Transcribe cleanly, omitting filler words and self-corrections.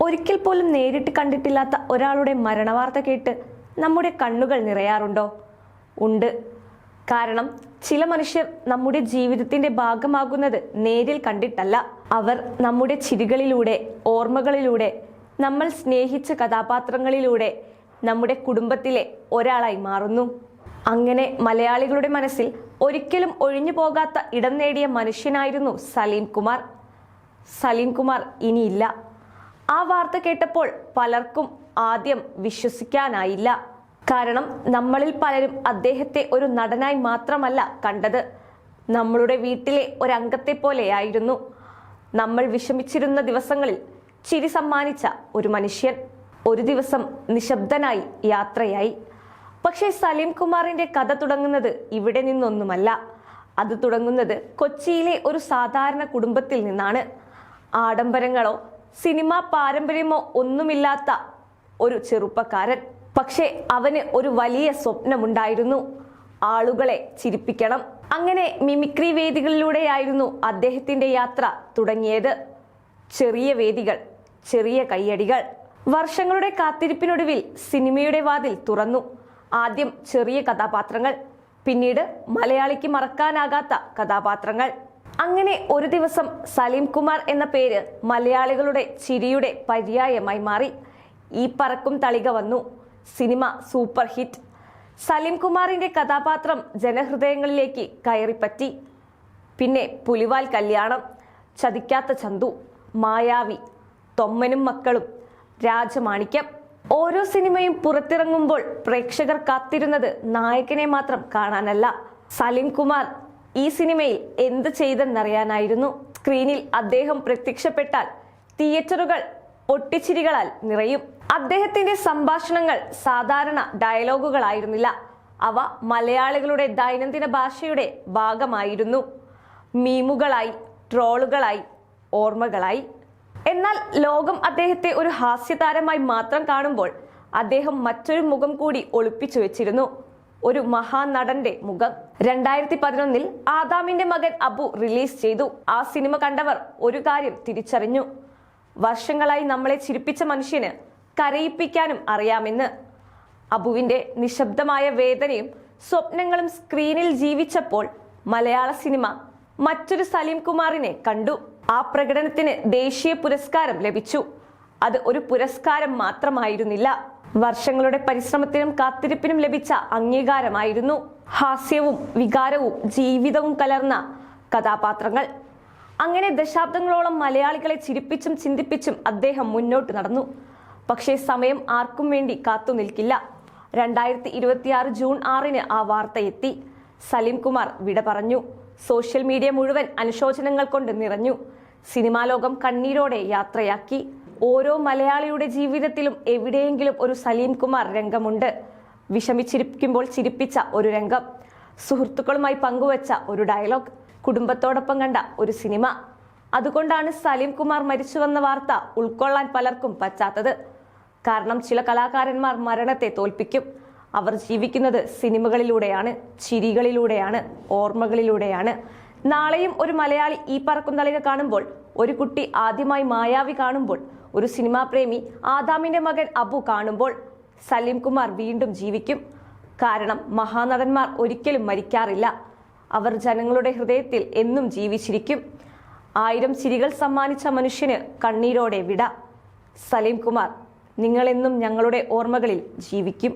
ഒരിക്കൽ പോലും നേരിട്ട് കണ്ടിട്ടില്ലാത്ത ഒരാളുടെ മരണവാർത്ത കേട്ട് നമ്മുടെ കണ്ണുകൾ നിറയാറുണ്ടോ? ഉണ്ട്. കാരണം ചില മനുഷ്യർ നമ്മുടെ ജീവിതത്തിന്റെ ഭാഗമാകുന്നത് നേരിൽ കണ്ടിട്ടല്ല. അവർ നമ്മുടെ ചിരികളിലൂടെ, ഓർമ്മകളിലൂടെ, നമ്മൾ സ്നേഹിച്ച കഥാപാത്രങ്ങളിലൂടെ നമ്മുടെ കുടുംബത്തിലെ ഒരാളായി മാറുന്നു. അങ്ങനെ മലയാളികളുടെ മനസ്സിൽ ഒരിക്കലും ഒഴിഞ്ഞു പോകാത്ത ഇടം നേടിയ മനുഷ്യനായിരുന്നു സലീം കുമാർ. സലീം കുമാർ ഇനിയില്ല. ആ വാർത്ത കേട്ടപ്പോൾ പലർക്കും ആദ്യം വിശ്വസിക്കാനായില്ല. കാരണം നമ്മളിൽ പലരും അദ്ദേഹത്തെ ഒരു നടനായി മാത്രമല്ല കണ്ടത്, നമ്മളുടെ വീട്ടിലെ ഒരംഗത്തെ പോലെയായിരുന്നു. നമ്മൾ വിഷമിച്ചിരുന്ന ദിവസങ്ങളിൽ ചിരി സമ്മാനിച്ച ഒരു മനുഷ്യൻ ഒരു ദിവസം നിശബ്ദനായി യാത്രയായി. പക്ഷേ സലീം കുമാറിന്റെ കഥ തുടങ്ങുന്നത് ഇവിടെ നിന്നൊന്നുമല്ല. അത് തുടങ്ങുന്നത് കൊച്ചിയിലെ ഒരു സാധാരണ കുടുംബത്തിൽ നിന്നാണ്. ആഡംബരങ്ങളോ സിനിമാ പാരമ്പര്യമോ ഒന്നുമില്ലാത്ത ഒരു ചെറുപ്പക്കാരൻ. പക്ഷേ അവന് ഒരു വലിയ സ്വപ്നമുണ്ടായിരുന്നു, ആളുകളെ ചിരിപ്പിക്കണം. അങ്ങനെ മിമിക്രി വേദികളിലൂടെയായിരുന്നു അദ്ദേഹത്തിന്റെ യാത്ര തുടങ്ങിയത്. ചെറിയ വേദികൾ, ചെറിയ കയ്യടികൾ. വർഷങ്ങളുടെ കാത്തിരിപ്പിനൊടുവിൽ സിനിമയുടെ വാതിൽ തുറന്നു. ആദ്യം ചെറിയ കഥാപാത്രങ്ങൾ, പിന്നീട് മലയാളിക്ക് മറക്കാനാകാത്ത കഥാപാത്രങ്ങൾ. അങ്ങനെ ഒരു ദിവസം സലീം കുമാർ എന്ന പേര് മലയാളികളുടെ ചിരിയുടെ പര്യായമായി മാറി. ഈ പറക്കും തളിക വന്നു. Cinema super hit. സലീം കുമാറിന്റെ കഥാപാത്രം ജനഹൃദയങ്ങളിലേക്ക് കയറിപ്പറ്റി. പിന്നെ പുലിവാൽ കല്യാണം, ചതിക്കാത്ത ചന്തു, മായാവി, തൊമ്മനും മക്കളും, രാജമാണിക്യം. ഓരോ സിനിമയും പുറത്തിറങ്ങുമ്പോൾ പ്രേക്ഷകർ കാത്തിരുന്നത് നായകനെ മാത്രം കാണാനല്ല, സലീം കുമാർ ഈ സിനിമയിൽ എന്ത് ചെയ്തെന്നറിയാനായിരുന്നു. സ്ക്രീനിൽ അദ്ദേഹം പ്രത്യക്ഷപ്പെട്ടാൽ തിയേറ്ററുകൾ പൊട്ടിച്ചിരികളാൽ നിറയും. അദ്ദേഹത്തിന്റെ സംഭാഷണങ്ങൾ സാധാരണ ഡയലോഗുകളായിരുന്നില്ല. അവ മലയാളികളുടെ ദൈനംദിന ഭാഷയുടെ ഭാഗമായിരുന്നു. മീമുകളായി, ട്രോളുകളായി, ഓർമ്മകളായി. എന്നാൽ ലോകം അദ്ദേഹത്തെ ഒരു ഹാസ്യതാരമായി മാത്രം കാണുമ്പോൾ അദ്ദേഹം മറ്റൊരു മുഖം കൂടി ഒളിപ്പിച്ചു വെച്ചിരുന്നു, ഒരു മഹാനടന്റെ മുഖം. 2011 ആദാമിന്റെ മകൻ അബു റിലീസ് ചെയ്തു. ആ സിനിമ കണ്ടവർ ഒരു കാര്യം തിരിച്ചറിഞ്ഞു, വർഷങ്ങളായി നമ്മളെ ചിരിപ്പിച്ച മനുഷ്യന് കരയിപ്പിക്കാനും അറിയാമെന്ന്. അബുവിന്റെ നിശബ്ദമായ വേദനയും സ്വപ്നങ്ങളും സ്ക്രീനിൽ ജീവിച്ചപ്പോൾ മലയാള സിനിമ മറ്റൊരു സലീം കുമാറിനെ കണ്ടു. ആ പ്രകടനത്തിന് ദേശീയ പുരസ്കാരം ലഭിച്ചു. അത് ഒരു പുരസ്കാരം മാത്രമായിരുന്നില്ല, വർഷങ്ങളുടെ പരിശ്രമത്തിനും കാത്തിരിപ്പിനും ലഭിച്ച അംഗീകാരമായിരുന്നു. ഹാസ്യവും വികാരവും ജീവിതവും കലർന്ന കഥാപാത്രങ്ങൾ. അങ്ങനെ ദശാബ്ദങ്ങളോളം മലയാളികളെ ചിരിപ്പിച്ചും ചിന്തിപ്പിച്ചും അദ്ദേഹം മുന്നോട്ട് നടന്നു. പക്ഷേ സമയം ആർക്കും വേണ്ടി കാത്തു നിൽക്കില്ല. 2026 ജൂൺ 6 ആ വാർത്ത എത്തി. സലീം കുമാർ വിട പറഞ്ഞു. സോഷ്യൽ മീഡിയ മുഴുവൻ അനുശോചനങ്ങൾ കൊണ്ട് നിറഞ്ഞു. സിനിമാ ലോകം കണ്ണീരോടെ യാത്രയാക്കി. ഓരോ മലയാളിയുടെ ജീവിതത്തിലും എവിടെയെങ്കിലും ഒരു സലീം കുമാർ രംഗമുണ്ട്. വിഷമിച്ചിരിക്കുമ്പോൾ ചിരിപ്പിച്ച ഒരു രംഗം, സുഹൃത്തുക്കളുമായി പങ്കുവച്ച ഒരു ഡയലോഗ്, കുടുംബത്തോടൊപ്പം കണ്ട ഒരു സിനിമ. അതുകൊണ്ടാണ് സലീം കുമാർ മരിച്ചുവെന്ന വാർത്ത ഉൾക്കൊള്ളാൻ പലർക്കും പറ്റാത്തത്. കാരണം ചില കലാകാരന്മാർ മരണത്തെ തോൽപ്പിക്കും. അവർ ജീവിക്കുന്നത് സിനിമകളിലൂടെയാണ്, ചിരികളിലൂടെയാണ്, ഓർമ്മകളിലൂടെയാണ്. നാളെയും ഒരു മലയാളി ഈ പറക്കും തളിക കാണുമ്പോൾ, ഒരു കുട്ടി ആദ്യമായി മായാവി കാണുമ്പോൾ, ഒരു സിനിമാ പ്രേമി ആദാമിന്റെ മകൻ അബു കാണുമ്പോൾ സലീം കുമാർ വീണ്ടും ജീവിക്കും. കാരണം മഹാനടന്മാർ ഒരിക്കലും മരിക്കാറില്ല. അവർ ജനങ്ങളുടെ ഹൃദയത്തിൽ എന്നും ജീവിച്ചിരിക്കും. 1000 ചിരികൾ സമ്മാനിച്ച മനുഷ്യന് കണ്ണീരോടെ വിട. സലീം കുമാർ, നിങ്ങളെന്നും ഞങ്ങളുടെ ഓർമ്മകളിൽ ജീവിക്കും.